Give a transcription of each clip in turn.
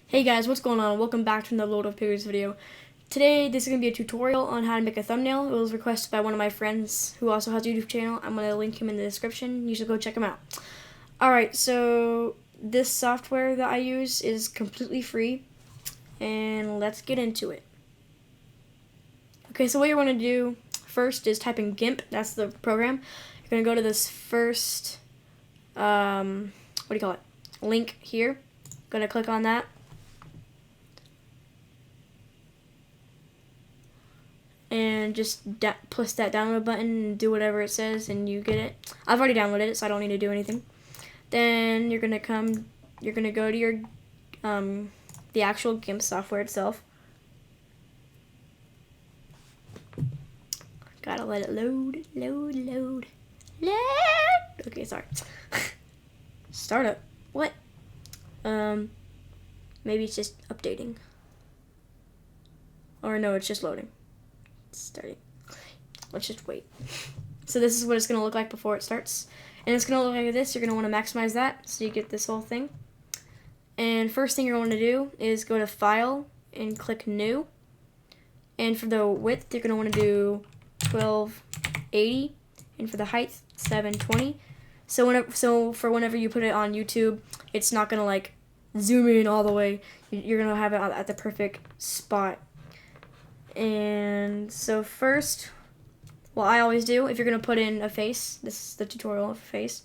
Hey guys, what's going on? Welcome back to another Lord of Pigers video. Today, this is going to be a tutorial on how to make a thumbnail. It was requested by one of my friends who also has a YouTube channel. I'm going to link him in the description. You should go check him out. Alright, so this software that I use is completely free. And let's get into it. Okay, so what you're going to do first is type in GIMP. That's the program. You're going to go to this first, link here. Going to click on that. And just push that download button and do whatever it says and you get it. I've already downloaded it, so I don't need to do anything. Then you're gonna go to your the actual GIMP software itself. Gotta let it load. Okay, sorry. Startup. What? Maybe it's just updating. Or no, it's just loading. Starting. Let's just wait. So this is what it's going to look like before it starts. And it's going to look like this. You're going to want to maximize that so you get this whole thing. And first thing you're going to do is go to File and click New. And for the width, you're going to want to do 1280. And for the height, 720. So for whenever you put it on YouTube, it's not going to like zoom in all the way. You're going to have it at the perfect spot. And so first, what I always do, if you're going to put in a face, this is the tutorial of a face.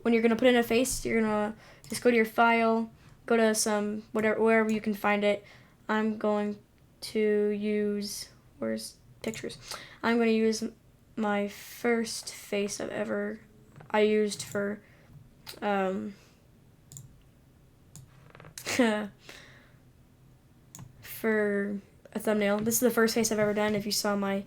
When you're going to put in a face, you're going to just go to your file, go to some, wherever you can find it. I'm going to use, where's pictures? I'm going to use my first face I used for, for a thumbnail. This is the first face I've ever done. If you saw my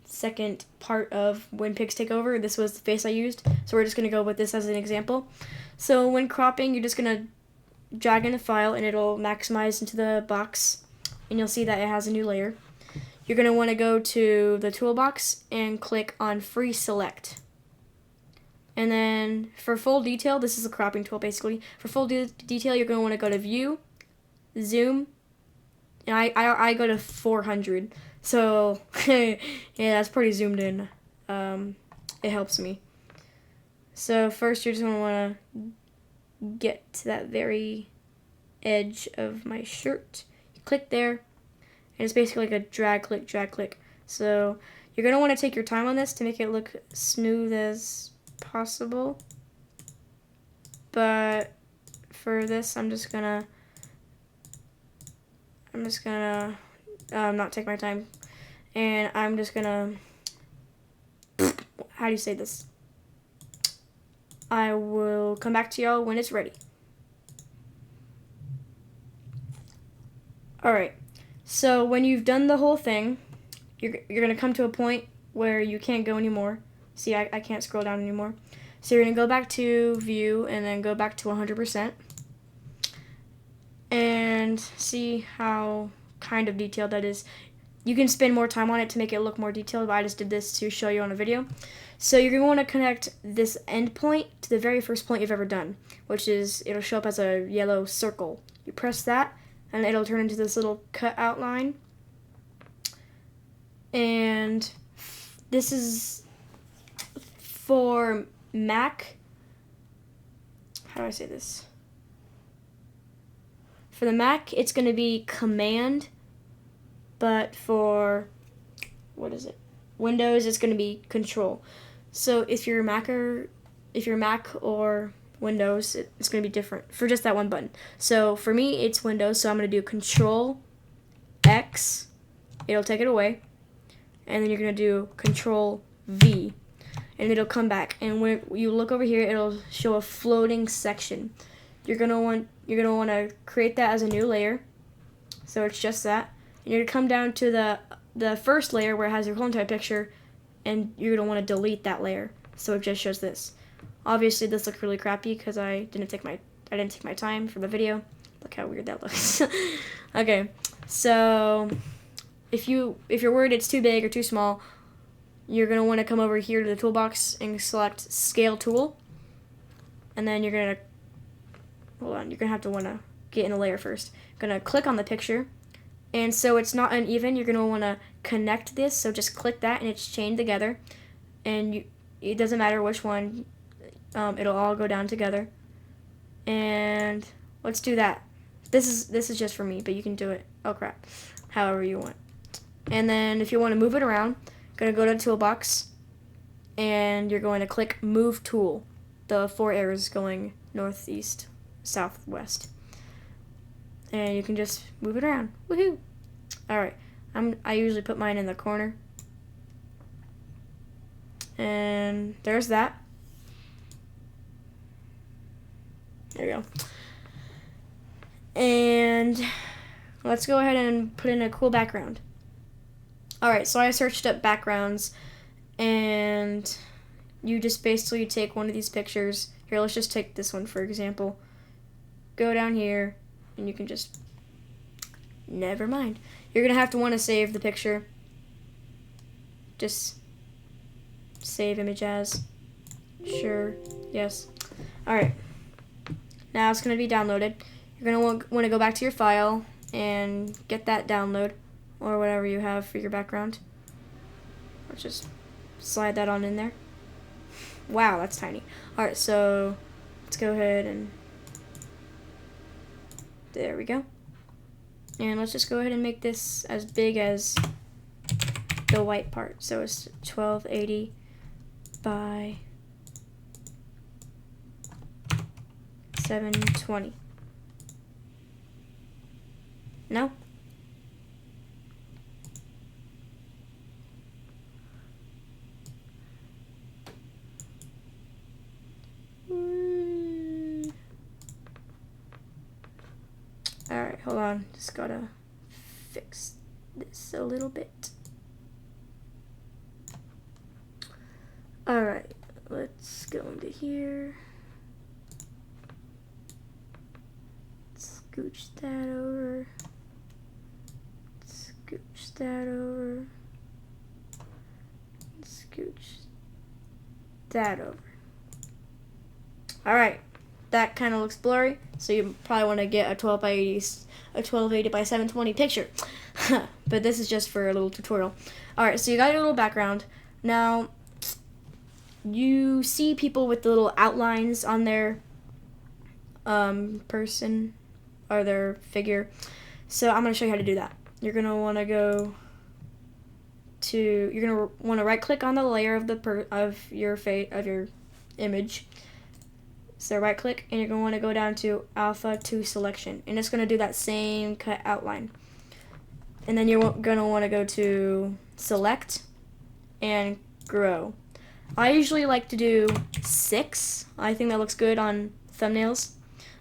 second part of When Pigs Take Over, this was the face I used. So we're just going to go with this as an example. So when cropping, you're just going to drag in a file and it'll maximize into the box. And you'll see that it has a new layer. You're going to want to go to the toolbox and click on Free Select. And then for full detail, this is a cropping tool basically. For full detail, you're going to want to go to View, Zoom, and I go to 400, so yeah, that's pretty zoomed in. It helps me. So first you're just going to want to get to that very edge of my shirt. You click there, and it's basically like a drag, click. So you're going to want to take your time on this to make it look smooth as possible. But for this, I'm just gonna not take my time, and I'm just gonna, how do you say this? I will come back to y'all when it's ready. Alright, so when you've done the whole thing, you're gonna come to a point where you can't go anymore. See, I can't scroll down anymore. So you're gonna go back to View and then go back to 100%. And see how kind of detailed that is. You can spend more time on it to make it look more detailed, but I just did this to show you on a video. So you're going to want to connect this end point to the very first point you've ever done, which is, it'll show up as a yellow circle. You press that, and it'll turn into this little cut outline. And this is for Mac. How do I say this? For the Mac, it's going to be Command, but for, Windows, it's going to be Control. So if you're Mac or Windows, it's going to be different for just that one button. So for me, it's Windows, so I'm going to do Control X. It'll take it away, and then you're going to do Control V, and it'll come back. And when you look over here, it'll show a floating section. You're gonna want to create that as a new layer. So it's just that. And you're gonna come down to the first layer where it has your whole entire picture, and you're gonna want to delete that layer. So it just shows this. Obviously, this looks really crappy because I didn't take my time for the video. Look how weird that looks. Okay, so if you're worried it's too big or too small, you're gonna want to come over here to the toolbox and select Scale Tool, and then you're gonna hold on. You're gonna have to get in a layer first. Gonna click on the picture, and so it's not uneven, you're gonna want to connect this. So just click that, and it's chained together, and it doesn't matter which one, it'll all go down together. And let's do that. This is just for me, but you can do it. Oh crap, however you want. And then if you want to move it around, gonna go to the toolbox, and you're going to click Move Tool. The 4 arrows going northeast, southwest, and you can just move it around. Woohoo! All right, I usually put mine in the corner, and there's that. There you go. And let's go ahead and put in a cool background. All right, so I searched up backgrounds, and you just basically take one of these pictures. Here, let's just take this one for example. Go down here, and you can just, never mind. You're gonna have to want to save the picture. Just save image as. Sure, yes. All right, now it's gonna be downloaded. You're gonna want to go back to your file and get that download, or whatever you have for your background. Let's just slide that on in there. Wow, that's tiny. Alright, so let's go ahead and there we go. And let's just go ahead and make this as big as the white part. So it's 1280 by 720. No? Alright, hold on. Just gotta fix this a little bit. Alright, let's go into here. Scooch that over. Scooch that over. Scooch that over. Alright, that kind of looks blurry, so you probably want to get a 1280 by 720 picture. But this is just for a little tutorial. Alright, so you got your little background. Now, you see people with the little outlines on their person or their figure. So I'm going to show you how to do that. You're going to want to go to, you're going to want to right click on the layer of your image. So right click, and you're going to want to go down to Alpha to Selection, and it's going to do that same cut outline. And then you're going to want to go to Select and Grow. I usually like to do 6. I think that looks good on thumbnails.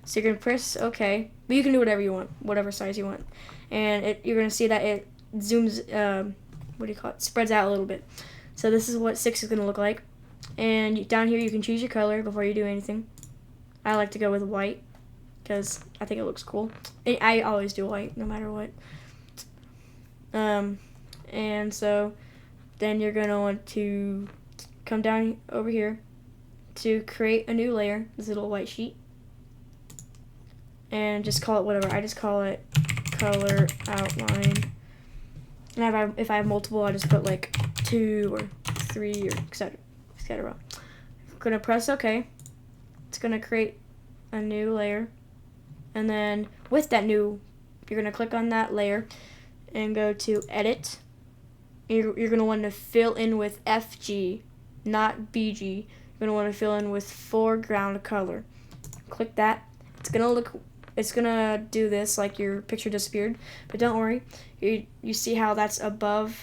So you're going to press OK, but you can do whatever you want, whatever size you want. And you're going to see that it zooms, spreads out a little bit. So this is what 6 is going to look like. And down here you can choose your color before you do anything. I like to go with white because I think it looks cool. I always do white no matter what. And so then you're going to want to come down over here to create a new layer, this little white sheet. And just call it whatever. I just call it color outline. And if I have multiple, I just put like 2 or 3 or etc. etc. I'm going to press OK. It's going to create a new layer, and then with that new, you're going to click on that layer and go to Edit. You're going to want to fill in with FG, not BG. You're going to want to fill in with foreground color. Click that. It's going to do this like your picture disappeared, but don't worry. You see how that's above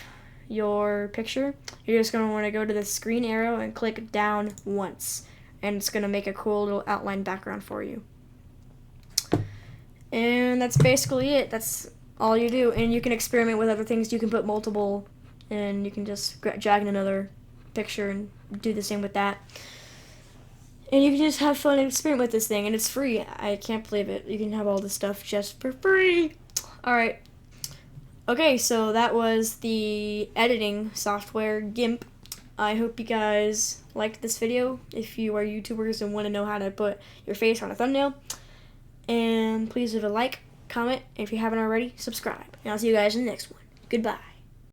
your picture? You're just going to want to go to the screen arrow and click down once, and it's going to make a cool little outline background for you. And that's basically it. That's all you do. And you can experiment with other things. You can put multiple, and you can just drag in another picture and do the same with that. And you can just have fun and experiment with this thing, and it's free. I can't believe it. You can have all this stuff just for free. Alright. Okay, so that was the editing software, GIMP. I hope you guys liked this video. If you are YouTubers and want to know how to put your face on a thumbnail, And please leave a like, comment, and if you haven't already, subscribe. And I'll see you guys in the next one. Goodbye.